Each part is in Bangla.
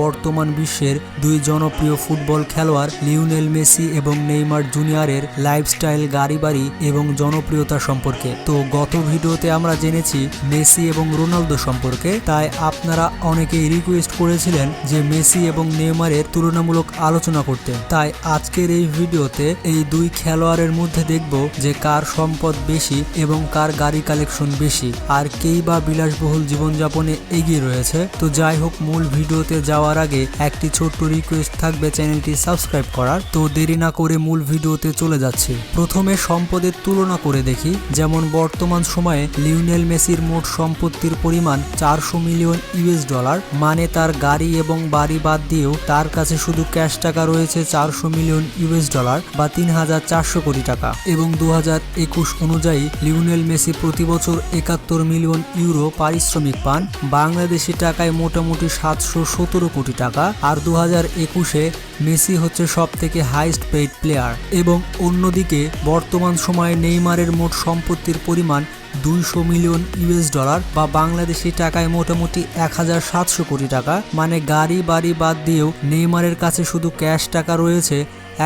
বর্তমান বিশ্বের দুই জনপ্রিয় ফুটবল খেলোয়াড় লিওনেল মেসি এবং নেইমার জুনিয়রের লাইফস্টাইল, গাড়ি বাড়ি এবং জনপ্রিয়তা সম্পর্কে। তো গত ভিডিওতে আমরা জেনেছি মেসি এবং রোনালদো সম্পর্কে, তাই আপনারা অনেকেই রিকোয়েস্ট করেছিলেন যে মেসি এবং নেইমারের তুলনামূলক আলোচনা করতে। তাই আজকের এই ভিডিওতে এই দুই খেলোয়াড়ের মধ্যে দেখব যে কার সম্পদ বেশি এবং কার গাড়ি কালেকশন বেশি, আর কেই বা বিলাসবহুল জীবনযাপনে এগিয়ে রয়েছে। তো যাই হোক, মূল ভিডিওতে যাওয়ার আগে একটি ছোট্ট রিকোয়েস্ট থাকবে চ্যানেলটি সাবস্ক্রাইব করার। তো দেরি না করে মূল ভিডিওতে চলে যাচ্ছি। প্রথমে সম্পদের তুলনা করে দেখি। যেমন বর্তমান সময়ে লিওনেল মেসির মোট সম্পত্তির পরিমাণ 400 মিলিয়ন ইউএস ডলার, মানে তার গাড়ি এবং বাড়ি বাদ দিয়েও তার কাছে শুধু ক্যাশ টাকা রয়েছে 400 মিলিয়ন ইউএস ডলার বা 3400 কোটি টাকা। এবং 2021 অনুযায়ী লিওনেল মেসি প্রতি বছর 71 মিলিয়ন ইউরো পারিশ্রমিক পান, বাংলাদেশি টাকায় মোটামুটি 717 কোটি টাকা। আর 2021-এ মেসি হচ্ছে সব থেকে হাইস্ট পেইড প্লেয়ার। এবং অন্যদিকে বর্তমান সময়ে নেইমারের মোট সম্পত্তির পরিমাণ 200 মিলিয়ন ইউএস ডলার বা বাংলাদেশি টাকায় মোটামুটি 1700 কোটি টাকা, মানে গাড়ি বাড়ি বাদ দিয়েও নেইমারের কাছে শুধু ক্যাশ টাকা রয়েছে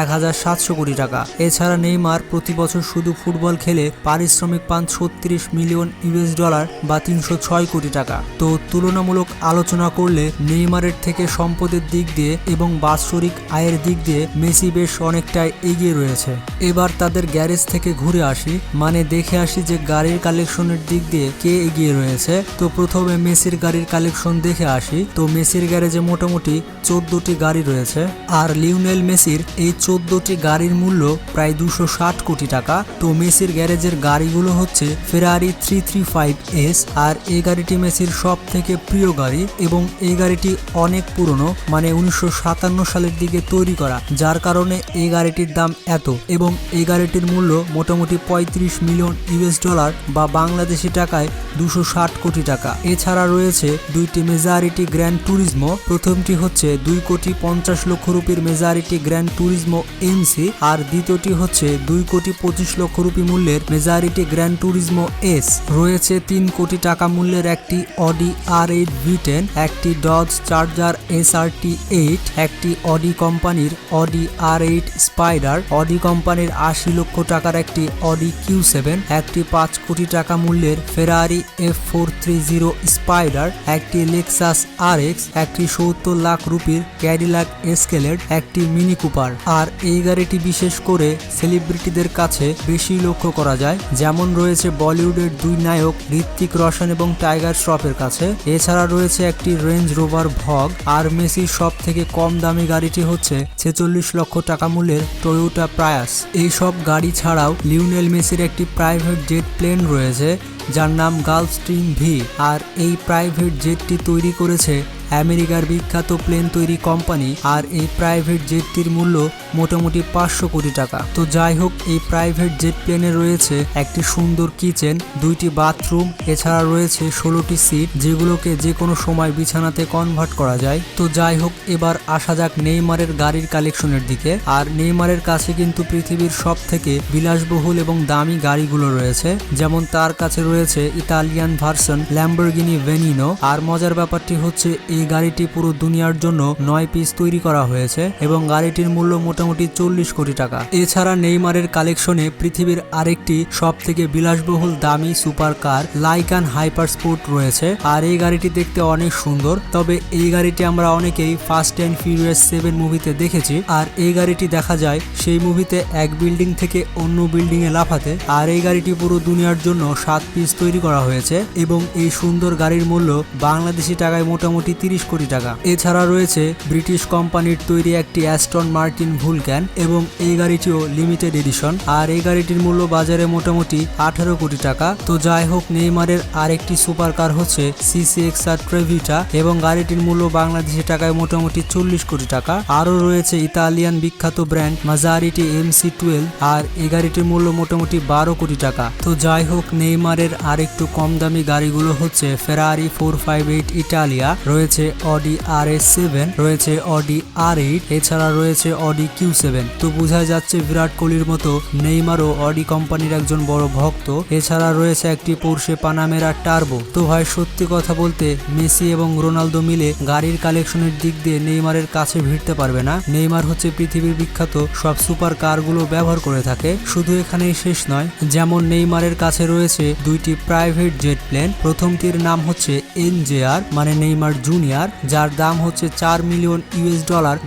1700 কোটি টাকা। এছাড়া নেইমার প্রতি বছর শুধু ফুটবল খেলে পারিশ্রমিক পান 36 মিলিয়ন ইউএস ডলার বা 306 কোটি টাকা। তো তুলনামূলক আলোচনা করলে নেইমারের থেকে সম্পদের দিক দিয়ে এবং বাৎসরিক আয়ের দিক দিয়ে মেসি বেশ অনেকটাই এগিয়ে রয়েছে। এবার তাদের গ্যারেজ থেকে ঘুরে আসি, মানে দেখে আসি যে গাড়ির কালেকশনের দিক দিয়ে কে এগিয়ে রয়েছে। তো প্রথমে মেসির গাড়ির কালেকশন দেখে আসি। তো মেসির গ্যারেজে মোটামুটি 14টি গাড়ি রয়েছে, আর লিওনেল মেসির এই 14টি গাড়ির মূল্য প্রায় 260 কোটি টাকা। তো মেসির গ্যারেজের গাড়িগুলো হচ্ছে ফেরারি 335S, আর এই গাড়িটি মেসির সব থেকে প্রিয় গাড়ি এবং এই গাড়িটি অনেক পুরনো, মানে 1957 সালের দিকে তৈরি করা, যার কারণে এই গাড়িটির দাম এত। এবং এই গাড়িটির মূল্য মোটামুটি 35 মিলিয়ন ইউএস ডলার বা বাংলাদেশি টাকায় 260 কোটি টাকা। এছাড়া রয়েছে দুইটি মেজরিটি গ্র্যান্ড টুরিজমো। প্রথমটি হচ্ছে 2 কোটি 50 লক্ষ রুপির মেজরিটি গ্র্যান্ড টুরিজমো এমসি, আর দ্বিতীয়টি হচ্ছে 2 কোটি 25 লক্ষ রুপি মূল্যের মেজরিটি গ্র্যান্ড টুরিজমো এস। রয়েছে 3 কোটি টাকা মূল্যের একটি অডি R8 V10, একটি ডজ চার্জার SRT8, একটি অডি কোম্পানির অডি R8 স্পাইডার, অডি কোম্পানির 80 লক্ষ টাকার একটি অডি Q7, একটি 5 কোটি টাকা মূল্যের ফেরারি F430 স্পাইডার, একটি লেক্সাস RX, একটি 70 লাখ রুপির ক্যাডিলাক এসকেলেড, একটি মিনি কুপার। আর এই গাড়িটি বিশেষ করে সেলিব্রিটিদের কাছে বেশি লক্ষ্য করা যায়, যেমন রয়েছে বলিউডের দুই নায়ক ঋত্বিক রোশন এবং টাইগার শ্রফের কাছে। এছাড়া রয়েছে একটি রেঞ্জ রোভার ভগ। আর মেসির সব থেকে কম দামি গাড়িটি হচ্ছে 46 লক্ষ টাকা মূল্যের টয়োটা প্রায়াস। এই সব গাড়ি ছাড়াও লিওনেল মেসির একটি প্রাইভেট জেট প্লেন রয়েছে যার নাম গালফস্ট্রিম ভি, আর এই প্রাইভেট জেটটি তৈরি করেছে আমেরিকার বিখ্যাত প্লেন তৈরি কোম্পানি। আর এই প্রাইভেট জেটটির মূল্য মোটামুটি 500 কোটি টাকা। তো যাই হোক, এই প্রাইভেট জেট প্লেনে রয়েছে একটি সুন্দর কিচেন, 2টি বাথরুম, এছাড়া রয়েছে 16টি সিট, যেগুলোকে যে কোনো সময় বিছানাতে কনভার্ট করা যায়। তো যাই হোক, এবার আসা যাক নেইমারের গাড়ির কালেকশনের দিকে। আর নেইমারের কাছে কিন্তু পৃথিবীর সব থেকে বিলাসবহুল এবং দামি গাড়িগুলো রয়েছে। যেমন তার কাছে রয়েছে ইতালিয়ান ভার্সন ল্যাম্বরগিনি ভেনিনো। আর মজার ব্যাপারটি হচ্ছে এই গাড়িটি পুরো দুনিয়ার জন্য 9 পিস তৈরি করা হয়েছে এবং গাড়িটির মূল্য মোটামুটি 40 কোটি টাকা। এছাড়া নেইমারের কালেকশনে পৃথিবীর আরেকটি সব থেকে বিলাসবহুল দামি super car Lykan hyper sport রয়েছে। আর এই গাড়িটি দেখতে অনেক সুন্দর, তবে এই গাড়িটি আমরা অনেকেই ফাস্ট অ্যান্ড ফিউরিয়াস 7 মুভিতে দেখেছি। আর এই গাড়িটি দেখা যায় সেই মুভিতে এক বিল্ডিং থেকে অন্য বিল্ডিং এ লাফাতে। আর এই গাড়িটি পুরো দুনিয়ার জন্য 7 পিস তৈরি করা হয়েছে এবং এই সুন্দর গাড়ির মূল্য বাংলাদেশি টাকায় মোটামুটি 30 কোটি টাকা। এছাড়া রয়েছে ব্রিটিশ কোম্পানির তৈরি একটি অ্যাস্টন মার্টিন ভুলক্যান এবং এই গাড়িটিও লিমিটেড এডিশন। আর এই গাড়িটির মূল্য বাজারে মোটামুটি 18 কোটি টাকা। তো যাই হোক, নেইমারের আরেকটি সুপার কার হচ্ছে CCXR ট্রেভিটা এবং গাড়িটির মূল্য বাংলাদেশি টাকায় মোটামুটি 40 কোটি টাকা। আরও রয়েছে ইতালিয়ান বিখ্যাত ব্র্যান্ড মাজারিটি MC12, আর এই গাড়িটির মূল্য মোটামুটি 12 কোটি টাকা। তো যাই হোক, নেইমারের আরেকটু কম দামি গাড়িগুলো হচ্ছে ফেরারি 458 ইটালিয়া, রয়েছে রয়েছে অডি RS7, রয়েছে অডি R8, এছাড়া রয়েছে অডি Q7। তো বোঝা যাচ্ছে বিরাট কোহলির মতো নেইমারও অডি কোম্পানির একজন বড় ভক্ত। এছাড়া রয়েছে একটি পোর্শে পানামেরা টার্বো। তো ভাই সত্যি কথা বলতে মেসি এবং রোনালদো মিলে গাড়ির কালেকশনের দিক দিয়ে নেইমারের কাছে ভিড়তে পারবে না। নেইমার হচ্ছে পৃথিবীর বিখ্যাত সব সুপার কারগুলো ব্যবহার করে থাকে। শুধু এখানেই শেষ নয়, যেমন নেইমারের কাছে রয়েছে দুইটি প্রাইভেট জেট প্লেন। প্রথমটির নাম হচ্ছে NJR মানে নেইমার জুনিয়র, যার দাম হচ্ছে $4 মিলিয়ন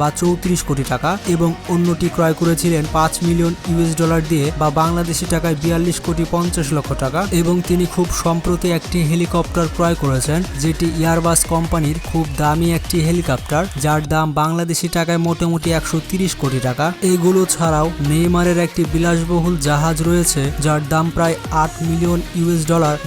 বা 34 কোটি টাকা, এবং অন্যটি ক্রয় করেছিলেন $5 মিলিয়ন দিয়ে বা বাংলাদেশি টাকায় 42 কোটি 50 লক্ষ টাকা। এবং তিনি খুব সম্প্রতি একটি হেলিকপ্টার ক্রয় করেছেন, যেটি এয়ারবাস কোম্পানির খুব দামি একটি হেলিকপ্টার, যার দাম বাংলাদেশি টাকায় মোটামুটি 130 কোটি টাকা। এগুলো ছাড়াও নেইমারের একটি বিলাসবহুল জাহাজ রয়েছে, যার দাম প্রায় $8 মিলিয়ন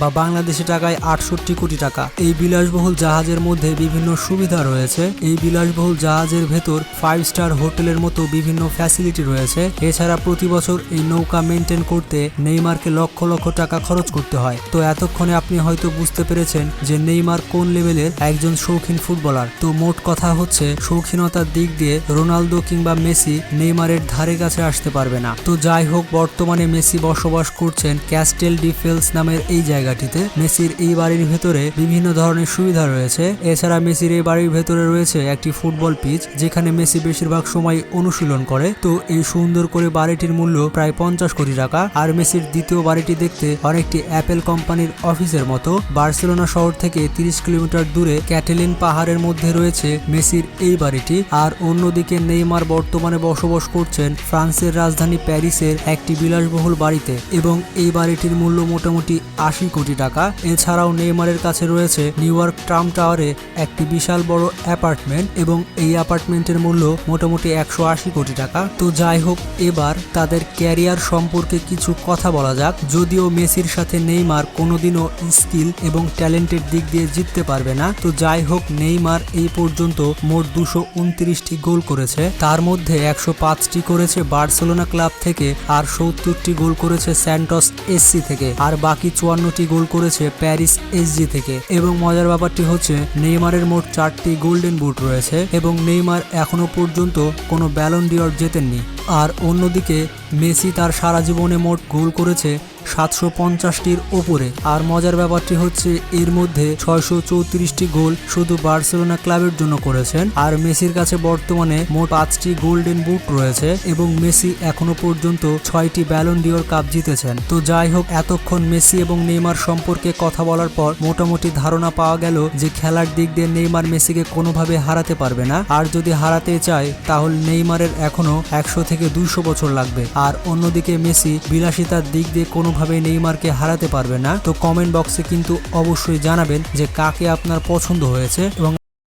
বা বাংলাদেশি টাকায় 68 কোটি টাকা। এই বিলাসবহুল জাহাজের মধ্যে বিভিন্ন সুবিধা রয়েছে। এই বিলাসবহুল জাহাজের ভেতর 5 স্টার হোটেলের মতো বিভিন্ন ফ্যাসিলিটি রয়েছে। এছাড়া প্রতি বছর এই নৌকা মেনটেন করতে নেইমারকে লক্ষ লক্ষ টাকা খরচ করতে হয়। তো এতক্ষণে আপনি হয়তো বুঝতে পেরেছেন যে নেইমার কোন লেভেলের একজন শৌখিন ফুটবলার। তো মোট কথা হচ্ছে শৌখিনতার দিক দিয়ে রোনালদো কিংবা মেসি নেইমারের ধারে কাছে আসতে পারবে না। তো যাই হোক, বর্তমানে মেসি বসবাস করছেন ক্যাস্টেল ডি ফেলস নামের এই জায়গাটিতে। মেসির এই বাড়ির ভেতরে বিভিন্ন ধরনের সুবিধা রয়েছে। এছাড়া মেসির এই বাড়ির ভেতরে রয়েছে একটি ফুটবল পিচ, যেখানে মেসি বেশিরভাগ সময় অনুশীলন করে। তো এই সুন্দর করে বাড়িটির মূল্য প্রায় 50 কোটি টাকা। আর মেসির দ্বিতীয় বাড়িটি দেখতে অনেকটি অ্যাপেল কোম্পানির অফিসের মতো। বার্সেলোনা শহর থেকে 30 কিলোমিটার দূরে ক্যাটেলিন পাহাড়ের মধ্যে রয়েছে মেসির এই বাড়িটি। আর অন্যদিকে নেইমার বর্তমানে বসবাস করছেন ফ্রান্সের রাজধানী প্যারিসের একটি বিলাসবহুল বাড়িতে, এবং এই বাড়িটির মূল্য মোটামুটি 80 কোটি টাকা। এছাড়াও নেইমারের কাছে রয়েছে নিউ ইয়র্ক ট্রাম্প টাওয়ারে একটি বিশাল বড় অ্যাপার্টমেন্ট, এবং এই অ্যাপার্টমেন্টের মূল্য মোটামুটি 180 কোটি টাকা। তো যাই হোক, এবার তাদের ক্যারিয়ার সম্পর্কে কিছু কথা বলা যাক। যদিও মেসির সাথে নেইমার কোনোদিনও স্কিল এবং ট্যালেন্টের দিক দিয়ে জিততে পারবে না। তো যাই হোক, নেইমার এই পর্যন্ত মোট 229টি গোল করেছে। তার মধ্যে 105টি করেছে বার্সেলোনা ক্লাব থেকে, আর 70টি গোল করেছে স্যান্টস SC থেকে, আর বাকি 54টি গোল করেছে প্যারিস SG থেকে। এবং মজার ব্যাপারটি হচ্ছে নেইমারের মোট 4টি গোল্ডেন বুট রয়েছে, এবং নেইমার এখনো পর্যন্ত কোনো ব্যালন ডি'অর জেতেননি। আর অন্যদিকে মেসি তার সারা জীবনে মোট গোল করেছে 750টির ওপরে। আর মজার ব্যাপারটি হচ্ছে এর মধ্যে 634টি গোল শুধু বার্সেলোনা ক্লাবের জন্য করেছেন। আর মেসির কাছে বর্তমানে মোট 5টি গোল্ডেন বুট রয়েছে, এবং মেসি এখনো পর্যন্ত 6টি ব্যালন ডি'অর কাপ জিতেছেন। তো যাই হোক, এতক্ষণ মেসি এবং নেইমার সম্পর্কে কথা বলার পর মোটামুটি ধারণা পাওয়া গেল যে খেলার দিক দিয়ে নেইমার মেসিকে কোনোভাবে হারাতে পারবে না। আর যদি হারাতে চায় তাহলে নেইমারের এখনো 100 থেকে 200 বছর লাগবে। আর অন্যদিকে মেসি বিলাসিতার দিক দিয়ে কোনোভাবে নেইমারকে হারাতে পারবে না। তো কমেন্ট বক্সে কিন্তু অবশ্যই জানাবেন যে কাকে আপনার পছন্দ হয়েছে, এবং